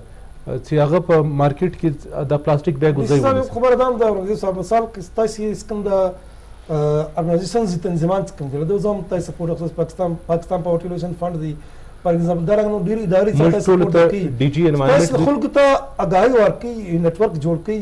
Speaker 2: अगर मार्केट की द प्लास्टिक बैग
Speaker 1: खबर दाम दा मिसाल किस्तासी इसकंदा ارګنایزیشنز تنظیمان کوم دي د زوم تای سپورټ اکسس پاکستان پاور ټیلیویژن فند دی فار ایگزامپل دا رنګ ډیری ادارې چې
Speaker 2: ټول ته ډي جی انوایرنمنت
Speaker 1: خلکو ته اگاهي ورکړي نتورک جوړ کړي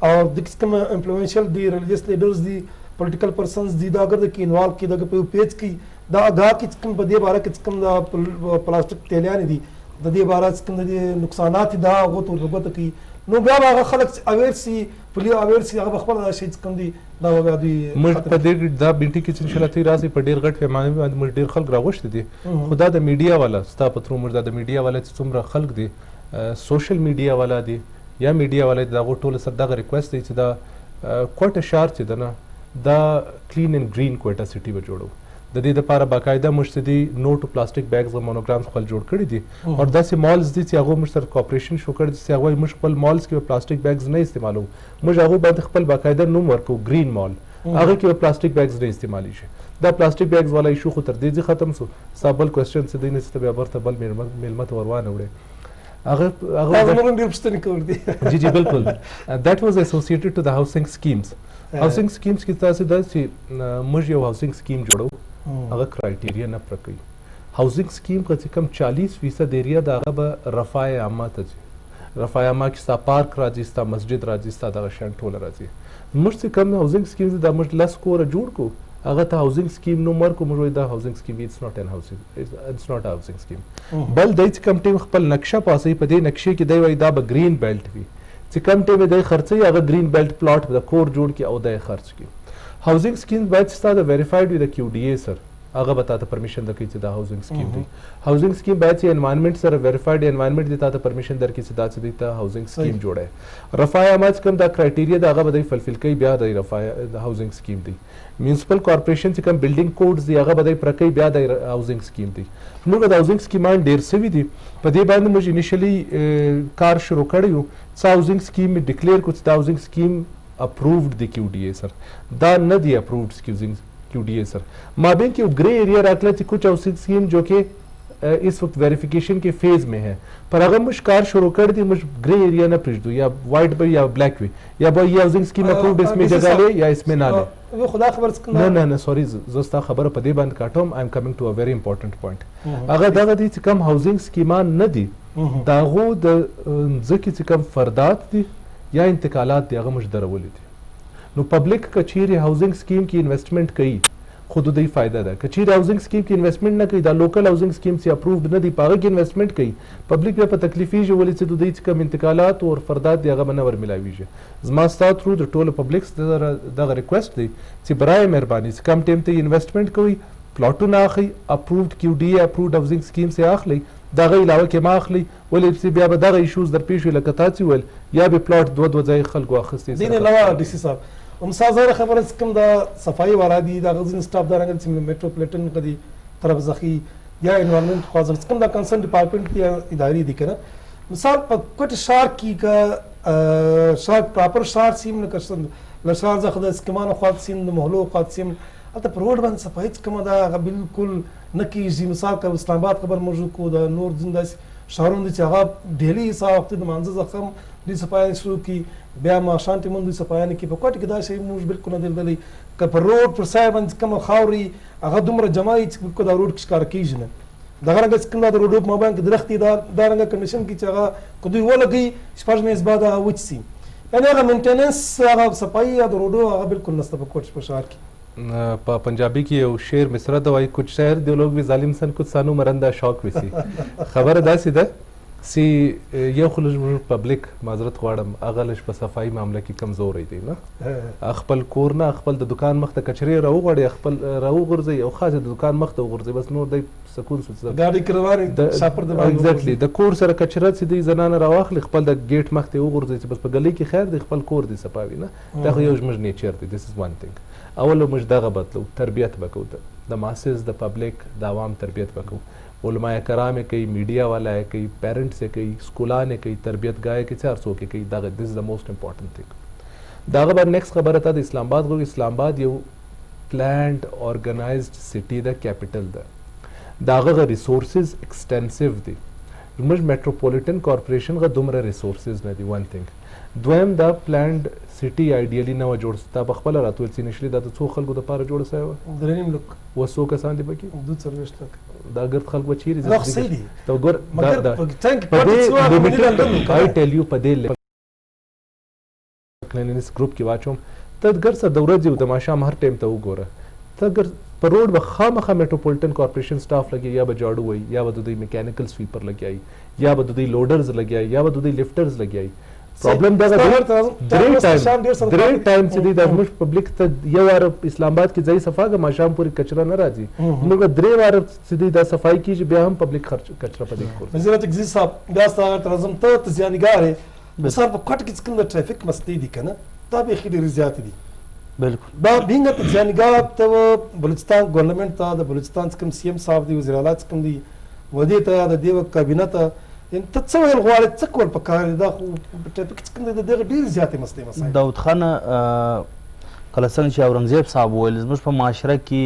Speaker 1: او د کوم انفلوئنشل دی ریلیجیس لیډرز دی پولیټیکل پرسنز دی دا اگر د کې انوالو کې د په پیج کې دا اگاه کې کوم په دې باره کې کوم د پلاستیک تیلیان دي د دې باره کې کوم د نقصانات دا غوته رغبت کوي نو بیا هغه خلک اویر سي پولی اویر سي هغه خپل شي کوم دي دا وګا دي
Speaker 2: موږ په دې دا بنټي کې ان شاء الله تی راځي په ډیر غټ پیمانه باندې موږ ډیر خلک راغوښتي دي خدا د میډیا والا ستا په ترو موږ د میډیا والا چې څومره خلک دي سوشل میډیا والا دي یا میډیا والا دا ټول سره دغه ریکوست دی چې دا کوټه شهر چې ده نه دا کلین اینڈ گرین کوټه سټي به جوړو د دې لپاره باقاعده مشتدي نو ټو پلاستیک بیگز او مونوګرامز خپل جوړ کړي دي او داسې مالز دي چې هغه موږ سره کوپریشن شو کړی چې هغه موږ خپل مالز کې پلاستیک بیگز نه استعمالو موږ هغه باندې خپل باقاعده نوم ورکو گرین مال هغه کې پلاستیک بیگز نه استعمالي شي دا پلاستیک بیگز والا ایشو خو تر دې ختم سو سابل کوېسچن څه دی نه چې بیا ورته بل میلمت وروانه وړي هغه
Speaker 1: موږ ډیر پښتني کول دي
Speaker 2: جی بالکل that was associated to the housing schemes housing schemes کې تاسو دا چې موږ یو housing scheme جوړو هغه کرایټیریا نه پرکوي هاوسنګ سکیم چې کم 40% ایریا د هغه به رفاه عامه ته ځي رفاه عامه کې ستا پارک راځي ستا مسجد راځي ستا دغه شیان ټوله راځي موږ چې کم هاوسنګ سکیم دا موږ لس کوره جوړ کو هغه ته هاوسنګ سکیم نوم ورکو موږ دا هاوسنګ سکیم اټس ناٹ ان هاوسنګ اټس ناٹ هاوسنګ سکیم بل دای چې کم ټیم خپل نقشه پاسي په دې نقشې کې دی وای دا به گرین بیلټ وي چې کم ټیم د خرڅي هغه گرین بیلټ پلاټ د کور جوړ کی او د خرڅ کی هاوسنګ سکیم باید ستاسو ویریفاید وي د کیو ډی ای سر هغه به تاسو پرمیشن درکړي چې دا هاوسنګ سکیم دی هاوسنګ سکیم باید چې انوایرنمنت سره ویریفاید انوایرنمنت دی تاسو پرمیشن درکړي چې دا چې د هاوسنګ سکیم جوړه رفاه عامه کوم دا کرایټیریا دا هغه به فلفل کوي بیا د رفاه د هاوسنګ سکیم دی میونسپل کارپوریشن چې کوم بلډینګ کوډز دی هغه به پرکې بیا د هاوسنګ سکیم دی موږ د هاوسنګ سکیمان ډیر سوي دي په دې باندې موږ انیشلی کار شروع کړی یو څه هاوسنګ سکیم ډیکلیئر کړ چې دا هاوسنګ سکیم اپرووډ دی کیو ډی ای سر دا نه دی اپرووډ کیو D A sir माबेन की ग्रे एरिया रखला थी कुछ हाउसिंग स्कीम जो कि इस वक्त वेरिफिकेशन के फेज में है पर अगर मुझ कार शुरू कर दी मुझ ग्रे एरिया ना प्रिज दो या वाइट पे या ब्लैक पे या भाई ये हाउसिंग स्कीम अप्रूव्ड इसमें जगह ले या इसमें ना ले
Speaker 1: वो खुदा खबर
Speaker 2: ना सॉरी जोस्ता खबर पदे बंद काटोम I am coming to a very important point अगर दादा दी कम हाउसिंग स्कीमा न दी दागो द जकी कम फरदात दी या इंतकालात दी अगर मुझ दरवली दी no public Kachir housing scheme की इन्वेस्टमेंट कई खुद ही फायदा है कचीर हाउसिंग स्कीम की इन्वेस्टमेंट ना कई दा लोकल हाउसिंग स्कीम से अप्रूव्ड न दी पागे की इन्वेस्टमेंट कई पब्लिक पे तकलीफी जो वाली से दुदई कम इंतकालात और फरदात दिया बनवर मिलावी है जमास्ता थ्रू द टोल पब्लिक्स दा रिक्वेस्ट दी सी बराए मेहरबानी से कम टाइम ते इन्वेस्टमेंट कोई प्लॉटो ना आखी approved Q D approved housing scheme से आखली دغه علاوه کې ما اخلي ولې چې بیا به دغه ایشوز در پیښ وي لکه تاسو ویل یا به پلاټ دوه ځای خلکو اخیستي
Speaker 1: دین علاوه ډي سي صاحب هم سازه خبره کوم د صفایي ورا دي د غزن سټاف د رنګ چې میټروپولیټن کدي طرف زخی یا انوایرنمنت خاص کوم د کنسرن ډپارټمنټ دی اداري دي کنه مثال په کوټ شار کې کا شار پراپر شار سیم نه کسن لشار زخه د سکمانو خاص سیم د محلو خاص سیم اته پر روډ باندې صفایي کوم دا بالکل نکیږي مثال کا اسلام آباد خبر موجود کو د نور زنده شهرونو چې هغه ډیلی حساب وخت د منځ زخم د صفایي شروع کی بیا ما شانتي مونږ د صفایي کې په کوټ کې دا شی موږ بالکل نه دلدلې ک پر روډ پر سای باندې کوم خاوري هغه دومره جماعي چې کو دا روډ کې کار کیږي نه دغه رنګ څنګه د روډ په مابین کې درختي دا رنګ کنډیشن کې چې هغه کدوې ولګي شپږ میز بعد هغه وچسي یعنی هغه مینټیننس هغه صفایي د روډو هغه بالکل نشته په کوټ په شهر کې
Speaker 2: په پنجابی کې یو شعر مصره د وای کچھ شهر دی لوگ بھی ظالم سن کچھ سانو مرنده شوق وسی خبره داسې ده سی یو خلج پبلک معذرت غواړم اغلش په صفائی معاملې کې کمزور دی نه خپل کور نه خپل د دکان مخ ته کچري راو غړي خپل راو غرزي او خاصه د دکان مخ ته غرزي بس نور د سکون سوڅ
Speaker 1: ګاډي کرواري شاپر د
Speaker 2: ایگزیکټلی د کور سره کچره چې دی زنانه راوخل خپل د گیټ مخ ته وغورځي چې بس په گلی کې خیر دی خپل کور دی صفاوي نه دا خو یو ژمن نیچر دی دیس از وان ثینګ اول موږ دغه بدلو تربیت وکړو د ماسز د پبلک د عوام تربیت وکړو علماء کرام کوي میډیا والا کوي پیرنټس کوي سکولانه کوي تربیت گاه کې څار څوک کوي دغه دیس د موست امپورټنت ثینګ دغه بعد نیکسٹ خبره ته د اسلام آباد غو اسلام آباد یو پلانډ اورګنایزډ سټي د کیپټل ده دغه ریسورسز ایکسټنسیو دي موږ میټروپولیټن کارپوریشن غو دومره ریسورسز نه دي وان ثینګ دویم دا پلانډ سټي آیډیالي نه وه جوړ تا په خپله راته ویل چې انیشلي دا د څو خلکو دپاره جوړه سوې وه
Speaker 1: 3.5 لک
Speaker 2: اوس څو کسان دي پکې
Speaker 1: 2.40 لک
Speaker 2: دا ګرد خلک به چیرې
Speaker 1: دا خو صحیح دي
Speaker 2: ته ګور
Speaker 1: مګر په ټانک پټ څو هغه
Speaker 2: I tell you په دې کلینس ګروپ کې واچوم ته ګر څه د ورځې او د ماښام هر ټایم ته وګوره ته ګر په روډ به خامخا میټروپولیټن کارپوریشن سټاف لګي یا به جاړو وي یا به د دوی میکانیکل سویپر لګیایي یا به د دوی لوډرز لګیایي یا به د دوی لفټرز لګیایي پرابلم دا درې ټایم چې دی د موږ پبلک ته یو وار اسلام آباد کې ځای صفا که ماښام پورې کچره نه راځي موږ درې واره چې دی دا صفایي کېږي بیا هم پبلک کچره په دې کور
Speaker 1: وزارت عزیز صاحب بیا ستا تر اعظم ته زیانګار یې مثال په کوټ کې کوم د ټرافیک مستې دي کنه دا به خېډې زیات دي
Speaker 3: بالکل
Speaker 1: دا بینګ ته زیانګار ته بلوچستان ګورنمنت ته د بلوچستان کوم سی ایم صاحب دی وزیر اعلی کوم دی ودی ته د دیو کابینه ته ته څه ویل غواړې څه کول پکار دا خو ټرافیک کوم دی دغه ډېر زیاتې مستې مسایل
Speaker 3: داود خان کله څنګه چې اورنګزیب صاحب ویل زموږ په معاشره کې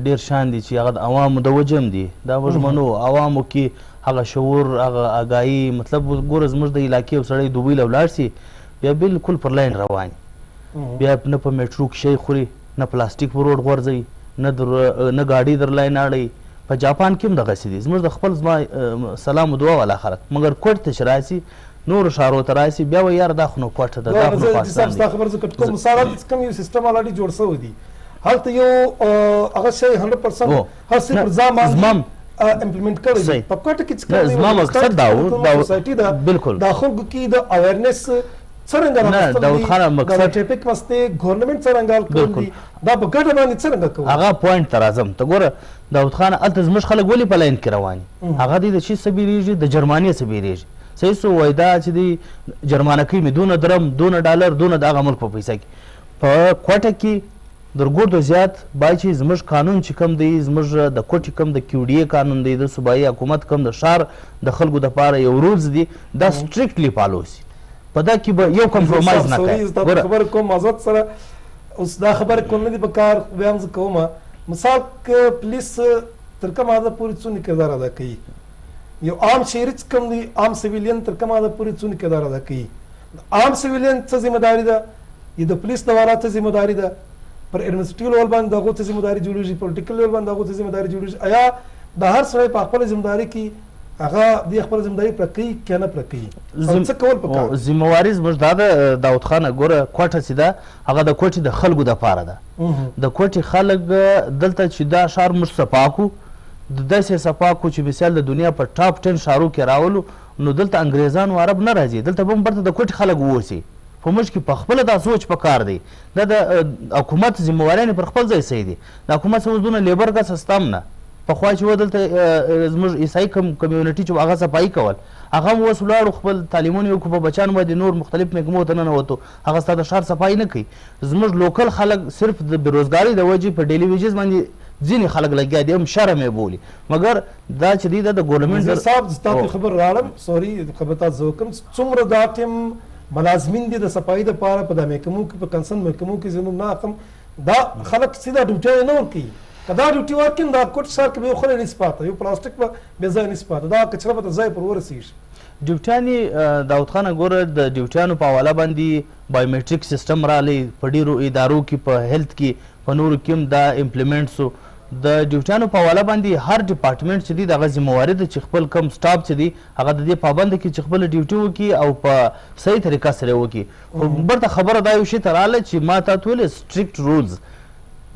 Speaker 3: ډېر شان دي چې هغه د عوامو د وجم دي دا موږ منو عوامو کې هغه شعور هغه آګاهي مطلب ګوره زموږ د علاقې یو سړی دوبۍ له ولاړ سي بیا بالکل پر لاین روان بیا نه په میټرو کې شی خوري نه پلاستیک په روډ غورځوي نه ګاډي در لاین اړوي په جاپان کې هم دغسې دي زموږ د خپل زما سلام و دعا والا خلک مګر کوټ ته چې راسي نورو ښارو ته راسي بیا وایي یاره دا خو نو کوټه ده دا خو نو پاکستان دی
Speaker 1: ستا خبر زه کټ کوم مثال کوم یو سیستم الریډي جوړ شوی دی هلته یو هغه شی 100% هر څه پر ځان باندې امپلیمنٹ کړی په کوټه کې
Speaker 3: زما مقصد دا و بالکل
Speaker 1: دا خلکو کې د اویرنس څرنګه
Speaker 3: نه داود خان مقصد
Speaker 1: ټرافیک مستې ګورنمنت څرنګه کوي دا په ګډه باندې څرنګه کوي
Speaker 3: هغه پوینټ ته راځم ته ګوره داود خان هلته زموږ خلک ولې په لاین کې روان دي هغه دی د شي څه بیریږي د جرمانیې څه بیریږي صحیح سو وایي دا چې دی جرمانه کوي مې دونه درم دونه ډالر دونه د هغه ملک په پیسه کې په کوټه کې در ګردو زیات باید چې زموږ قانون چې کوم دی زموږ د کوټې کوم د کیو ډي اے قانون دی د صوبایي حکومت کوم د ښار د خلکو دپاره یو رولز دي دا سټریکټلی فالو شي په دا کې به یو کمپرومایز نه کوي
Speaker 1: خبر کوم آزاد سره اوس دا خبر کوم نه دی په کار بیا هم زه کوم مثال که پولیس تر کومه حده پورې څونه کردار ادا کوي یو عام شهري چې کوم دی عام سویلین تر کومه حده پورې څونه کردار ادا کوي عام سویلین څه ذمہ داری ده یا د پولیس دواره څه ذمہ داری ده پر ایڈمنسټریټیو لیول باندې دغه څه ذمہ داری جوړیږي پولیټیکل لیول باندې دغه څه ذمہ داری جوړیږي آیا د هر سړی په خپل ذمہ داری کې هغه د خپل ذمہ داری پر کوي که نه پر کوي څه کول پکار
Speaker 3: ذمہ واري زموږ دا د داود خان ګوره کوټه چې ده هغه د کوټې د خلکو دپاره ده د کوټې خلک دلته چې دا ښار موږ صفا کړو د داسې صفا کړو چې مثال د دنیا په ټاپ 10 ښارو کې راولو نو دلته انګریزان او عرب نه راځي دلته به هم برته د کوټې خلک واوسي په موږ کې په خپله دا سوچ پکار دی دا د حکومت ذمہ واریانې پر خپل ځای صحیح دي د حکومت څه اوس دونه لیبر ګس سیستم نه پخوا چې و دلته زموږ عیسائی کمیونټي چې هغه صفایي کول هغه هم اوس ولاړو خپل تعلیمونه یې وکړو په بچیانو باندې نور مختلف محکمو ته ننوتو هغه ستا د ښار صفایي نه کوي زموږ لوکل خلک صرف د بېروزګارۍ د وجې په ډیلي ویجز باندې ځینې خلک لګیا دي هم شرم یې بولي مګر دا چې دی دا د ګورنمنټ
Speaker 1: صاحب ستا په خبر راړم سوري خبر تاسو زه وکړم څومره دا ټیم ملازمین دي د صفایي دپاره په دا محکمو کې په کنسرن محکمو کې زموږ نه اخم دا خلک سیده ډیوټۍ نه ورکوي که دا ډیوټي ورکړي دا کوټ ښار کې به یو خلی نسي پاته یو پلاستیک به بې ځایه نسي پاته دا کچره به تر ځای پر ورسېږي
Speaker 3: ډیوټیانې داود خانه ګوره د ډیوټیانو په حواله باندې بایومیټریک سیسټم راغلی په ډېرو ادارو کې په هیلث کې په نورو کې هم دا امپلیمنټ سو د ډیوټیانو په حواله باندې هر ډپارټمنټ چې دی د هغه ذمه واري ده چې خپل کم سټاف چې دی هغه د دې پابند کړي چې خپله ډیوټي وکړي او په صحیح طریقه سره وکړي خو برته خبره دا یو شي ته راغله چې ما تا ته ویلې سټریکټ رولز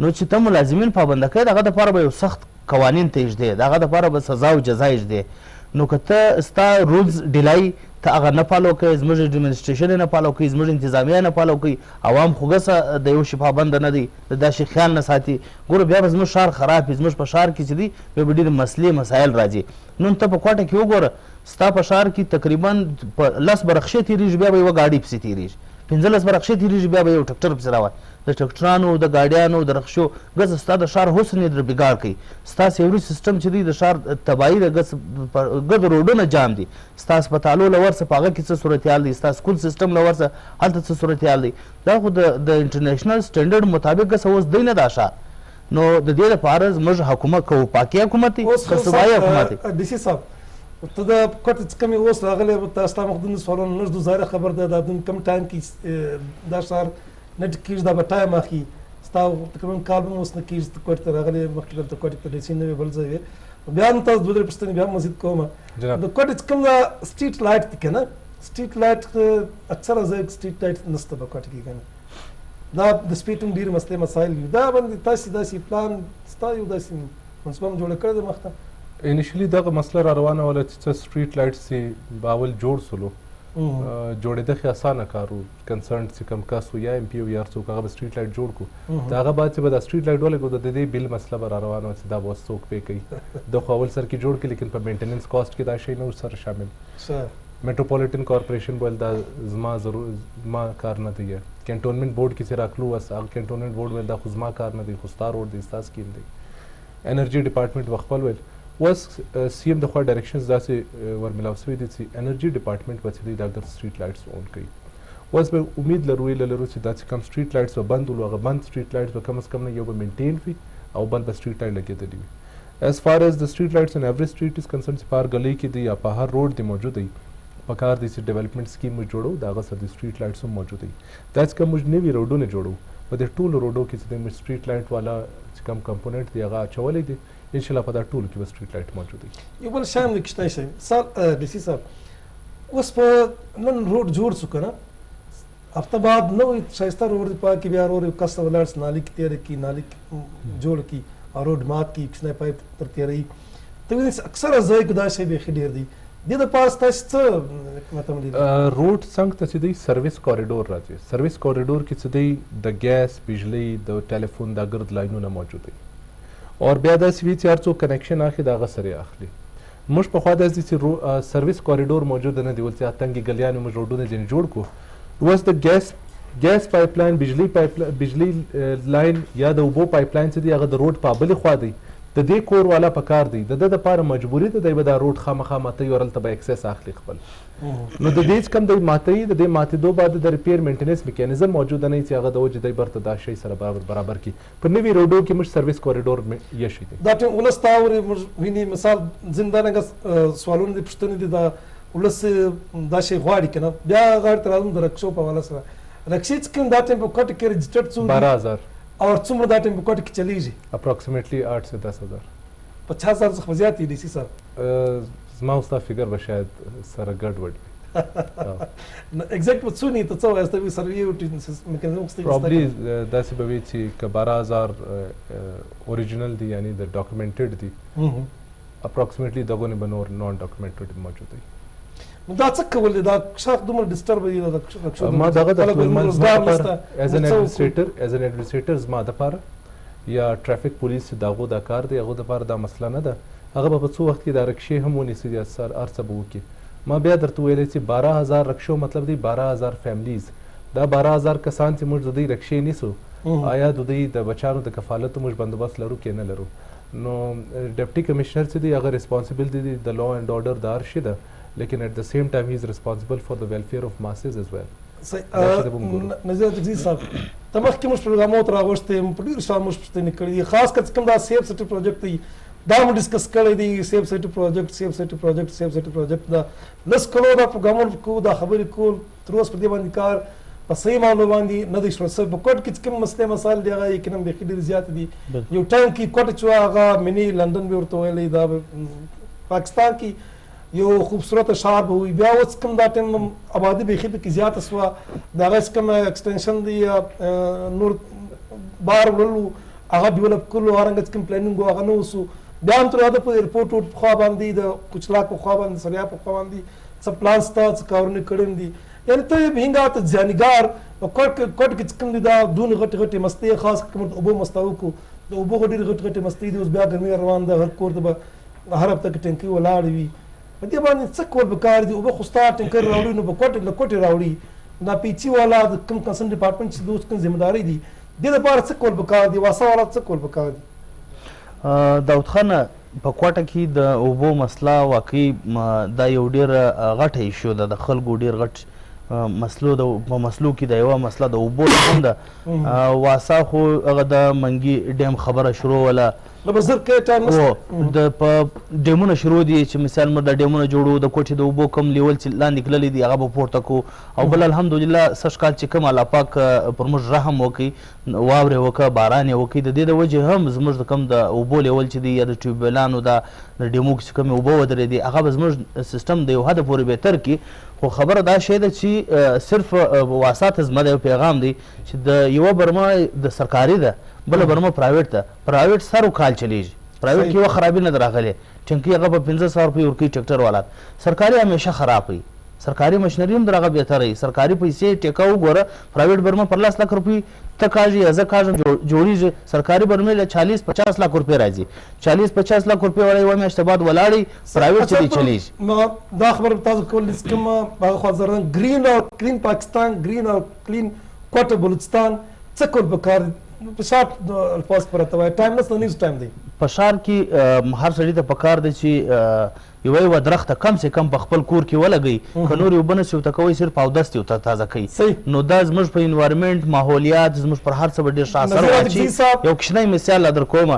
Speaker 3: نو چې ته ملازمین پابنده کوې د هغه دپاره به یو سخت قوانین ته ایږدې د هغه دپاره به سزا او جزا ایږدې نو که ته ستا رولز ډیلای ته هغه نه فالو کوې زموږ ایډمنسټریشن یې نه فالو کوي زموږ انتظامیه نه فالو کوي عوام خو ګسه د یو شي پابنده نه دی د دا شي خیال نه ساتي ګوره بیا به زموږ ښار خراب وي زموږ په ښار کې چې دی بیا به ډېرې مسلې مسایل راځي نن ته په کوټه کې وګوره ستا په ښار کې تقریبا په 10 برخشې تېرېږي بیا به یوه ګاډۍ پسې تېرېږي 15 برخشې تېرېږي بیا به یو ټکټر پسې روان د ټکټرانو د ګاډیانو د رخشو ګز ستا د ښار حسن یې در بګار کوي ستا سیوري سیسټم چې دی د ښار تباهي د ګز روډونه جام دي ستا هسپتالو له ورسه په هغه کې څه صورتحال دی ستا سکول سیسټم له ورسه هلته څه صورتحال دی دا خو د انټرنیشنل سټنډرډ مطابق ګس اوس دی نه دا ښار نو د دې لپاره زموږ حکومت که پاکي حکومت دی که صوبایي حکومت دی
Speaker 1: ډي سي صاحب ته د کوټ چې کوم اوس راغلی تاسو ته مخدوم سوالونه نشدو ظاهره خبر ده د کم ټایم کې دا سار نت کېږي دا به ټایم اخلي ستا تقریبا کال به اوس نه کېږي ته کوټ ته راغلی مخکې دلته کوټ په ډیسي نه بل ځای بیا هم تاسو دوه درې پوښتنې بیا هم مزید کوم د کوټ چې کوم سټریټ لایټ دی که نه سټریټ لایټ اکثره ځای سټریټ لایټ نشته په کوټ کې که نه دا د سپیډ هم ډېرې مسلې مسایل وي دا باندې تاسې داسې پلان ستا یو داسې منصوبه هم جوړه کړې ده مخته
Speaker 2: انیشلی دغه مسله را روانه وله چې څه سټریټ لایټس چې باول جوړ سولو جوړېده خو اسانه کار و کنسرن چې کوم کس و یا ایم پی و یا هر څوک هغه به سټریټ لایټ جوړ کړو د هغه بعد چې به دا سټریټ لایټ ولګو د دې بل مسله به را روانه وه چې دا به اوس څوک پې کوي د خو اول سر کې جوړ کړي لیکن په مینټیننس کاسټ کې دا شی نه و سره شامل میټروپولیټن کارپوریشن ویل دا زما کار نه دی کنټونمنټ بورډ کې چې راکلو اوس هغه کنټونمنټ بورډ ویل دا خو زما کار نه دی خو ستا روډ دی ستا سکیم دی انرژي ډپارټمنټ وخپل ویل اوس سی ایم د خوا ډایرکشنز داسې ورمیلاو شوي دي چې انرژي ډپارټمنټ به چې دی دا ګر سټریټ لایټس اون کوي اوس به امید لرو لرو چې دا چې کوم سټریټ لایټس به بند ولو هغه بند سټریټ لایټس به کم از کم نه یو به مینټین وي او بل به سټریټ لایټ لګېدلي وي ایز فار ایز د سټریټ لایټس ان ایوری سټریټ از کنسرن چې په هر گلی کې دی یا په هر روډ دی موجود دی پکار دی چې ډیولپمنټ سکیم موږ جوړو د هغه سره د سټریټ لایټس هم موجود دی دا چې کوم موږ نوي روډونه جوړو په دې ټولو روډو کې چې د سټریټ لایټ والا چې کوم کمپوننټ دی هغه اچولی دی انشاءالله په دا ټولو کې به سټریټ لایټ موجود دی
Speaker 1: یو بل شی هم دی کشتای صاحب سر ډي سي صاحب اوس په نن روډ جوړ شو که نه هفته بعد نوی ښایسته روډ دی پاکې بیا ورور یو کس ته ولاړ سي نالۍ کې تېره کړي نالۍ جوړ کړي او روډ مات کړي کوچنی پایپ تر تېروي ته وینې چې اکثره ځای کې دا شی بیخي ډېر دی دې دپاره ستاسې څه مطلب دی
Speaker 2: روډ څنګ ته چې دی سروس کوریډور راځي سروس کوریډور کې چې دی د ګیس بجلی د ټلیفون دا ګرد لاینونه موجود دی اور بیا داسې وي چې هر څوک کنیکشن اخلي د هغه سره اخلي موږ پخوا داسې چې سروس کوریډور موجود نه دی ول چې تنګې ګلیانې موږ روډونه ځینې جوړ کړو اوس د ګیس پایپ لاین بجلی لاین یا د اوبو پایپ لاین چې دی هغه د روډ په بلې خوا دی د دې کور والا په کار دی د ده دپاره مجبوري ده دی به دا روډ خامخا ماتوي او هلته به اکسس اخلي خپل نو د دې چې کوم دی ماتوي د دې ماتېدو بعد د ریپیر مینټیننس میکانیزم موجوده نه وي چې هغه د وجې دی برته دا شی سره برابر کړي په نوي روډو کې موږ سروس کوریډور یشي دی
Speaker 1: دا ټیم ولس ته اوري موږ ویني مثال زندانګه سوالونه دي پوښتنې دي دا ولس دا شی غواړي که نه بیا غاړې ته راځم د رکشو په حواله سره رکشې چې کوم دا ټیم په کوټه کې رجسټرډ څو
Speaker 2: 12000
Speaker 1: اور څومره دا ټیم په کوټه کې چلیږي
Speaker 2: اپروکسیمیټلی 8 سے 10000
Speaker 1: 50,000 څخه زیات دی سی سر
Speaker 2: زما او ستا فکر به شاید سره ګډوډ وي
Speaker 1: ایگزیکټ په څو نه ته څو واسطه وي سروي او میکانیزم څه
Speaker 2: پروبلی داسې به وي چې که 12000 اوریجنل دي یعنی د ډاکومنټډ دي اپروکسیمیټلی دغه نه به نور نان ډاکومنټډ موجود دي
Speaker 1: دا څه کول دي دا شاخ دومره ډیسټرب دي دا
Speaker 2: ما دغه د ایز ان ایڈمنسټریټر زما دپاره یا ټرافیک پولیس دغه دا کار دی هغه دپاره دا مسله نه ده هغه به په څو وخت کې دا رکشې هم ونیسي یا سر هر څه به وکړي ما بیا درته ویلی چې 12000 رکشو مطلب دی 12000 فیملیز دا 12000 کسان چې موږ د دوی رکشې نیسو آیا د دوی د بچیانو د کفالتو موږ بندوبست لرو که نه لرو نو ډپټي کمشنر چې دی هغه ریسپانسبل دی د لا اینډ order د هر شي ده لیکن at the same time he is responsible for the welfare of masses as well.
Speaker 1: نظیر عزیز صاحب ته مخکې موږ پروګرامونو ته راغوښتې په ډېرو شیانو موږ پوښتنې کړې دي خاص کر چې کوم دا سیف سټي پروجیکټ دی دا مو ډسکس کړی دی سیف سټي پروجیکټ دا لس کلو دا پروګرامونه کوو دا خبرې کول تر اوسه په دې باندې کار په صحیح معاملو باندې نه دی شروع شوی په کوټ کې چې کوم مسلې مسایل دي هغه یقینا بیخي ډېرې زیاتې دي یو ټایم کې کوټ چې وه هغه مني لندن به ورته ویلی دا پاکستان کې یو خوبصورت ښار به وي بیا اوس کوم دا ټایم آبادي بیخي پکې زیاته سوه د هغه چې کوم ایکسټینشن دی یا نور بار وړلو هغه ډیولپ کړلو هرنګه چې کوم پلانینګ و هغه نه وسو بیا هم تر یاده په ایرپورټ په خوا باندې د کوچلاک په خوا باندې سریا په خوا باندې څه پلان شته څه کارونه کړي دي یعنې ته هینګه ته ځانګار کوټ کې چې کوم دي دا دونه غټې مستۍ خاص کوم د اوبو مسته وکړو د اوبو ډېرې غټې مستۍ دي اوس بیا ګرمي روان ده هر کور ته به هر هفته کې ټنکۍ ولاړې وي په دې باندې څه کول پکار دي اوبه خو ستا ټینکر راوړي نو په له کوټې راوړي دا پیچي والا د کوم کنسرن ډپارټمنټ چې دوی کوم ذمهداري دي دې دپاره څه کول پکار دي واسه والا څه کول پکار دي
Speaker 3: داود خان په کوټه کې د اوبو مسله واقعي دا یو ډېر غټه ایشو ده د خلکو ډېر غټ مسلو په مسلو کې د یوه مسله د اوبو هم ده واسا خو هغه د منګي ډیم خبره شروع وله
Speaker 1: نو به زر کې ټایم نشته
Speaker 3: د په ډیمونه شروع دي چې مثال موږ د ډیمونه جوړو د کوټې د اوبو کم لیول چې لاندې تللی دي هغه به پورته کړو او بل الحمدلله سږ کال چې کوم الله پاک پر موږ رحم وکړي واورې وکړه باران یې وکړي د دې د وجې هم زموږ د کوم د اوبو لیول چې دی یا د ټیوبویلانو د ډیمو چې کومې اوبه ودرېدي هغه به زموږ سیستم د یو حده پورې بهتر کړي خو خبره دا شی ده چې صرف واسطه زما د یو پیغام دی چې د یوه برمه د سرکاري ده بله برمه پرایویټ ده پرایویټ سر کال چلیږي پرایویټ کې یوه خرابي نه ده راغلې ټنکي هغه په 1500 روپۍ ورکوي ټرکټر والا سرکاري همیشه خراب وي سرکاري مشنري هم د هغه بهتره وي سرکاري پیسې ټیکه وګوره پرایویټ برمه پر 10 لک روپۍ ته کاږي یا زه کاږم جوړیږي سرکاري برمې له 40-50 لک روپۍ راځي 40-50 لک روپۍ والا یوه میاشت بعد ولاړی پرایویټ چې دی چلیږي
Speaker 1: دا خبره تاسو کولی چې کومه هغه خوا زرن ګرین او کلین پاکستان ګرین او کلین کوټه بلوچستان څه کول پکار په شارټ الفاظ پرته وای ټایم نشته نیوز ټایم دی
Speaker 3: په ښار کې هر سړي ته پکار دی چې یوه درخته کم سے کم په خپل کور کې ولګوي که نور یو بنه سي ورته کوئ صرف اودس یې ورته تازه کوي نو دا زموږ په انوایرمنټ ماحولیات زموږ پر هر څه به ډېر ښه اثر واچي یو کوچنی مثال در کومه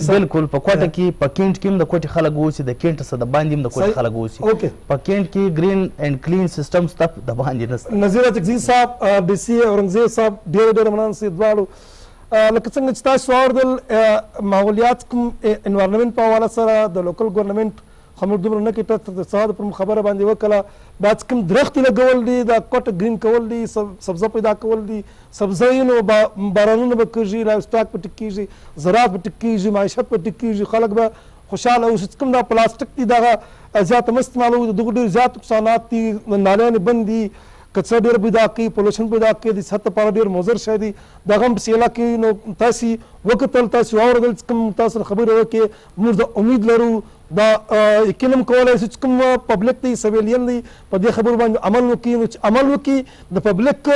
Speaker 3: بلکل په کوټه کې په کینټ کې هم د کوټې خلک اوسي د کینټ څخه د باندې هم د کوټې خلک اوسي په کینټ کې ګرین اینډ کلین سیسټم شته د باندې نشته
Speaker 1: نظیر تقزي صاحب ډي سي اورنګزیب صاحب ډېر مننه سي دواړو لکه څنګه چې تاسو واوردل ماحولیات کوم انوایرنمنټ په حواله سره د لوکل ګورنمنټ خو موږ دومره نه کېټه د اقتصاد پر خبره باندې وکړه دا چې کوم درختې لګول دي دا کوټه ګرین کول دي سبزه پیدا کول دي سبزیونو بارانونه به کېږي لایف سټاک به ټیک کېږي زراعت به ټیک کېږي معیشت به ټیک کېږي خلک به خوشحاله اوسي چې کوم دا پلاستیک دي دغه زیات مه استعمالوو د دغو ډېر زیات نقصانات دي نالیانې بند دي کچره ډېر پیدا کوي پولوشن پیدا کوي د صحت لپاره ډېر مضر شی دی دغه هم پسې علاقې نو تاسې وکتل تاسې واورېدل چې کوم تاسو سره خبرې وکړې موږ د امید لرو دا یقین هم کولی شو چې کوم پبلک دی سویلین دی په دې خبرو باندې عمل وکړي نو چې عمل وکړي د پبلک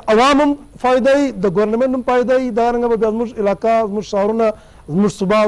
Speaker 1: د عوام هم فایده وي د ګورنمنټ هم فایده وي دارنګه به بیا زموږ علاقه زموږ ښارونه زموږ صوبه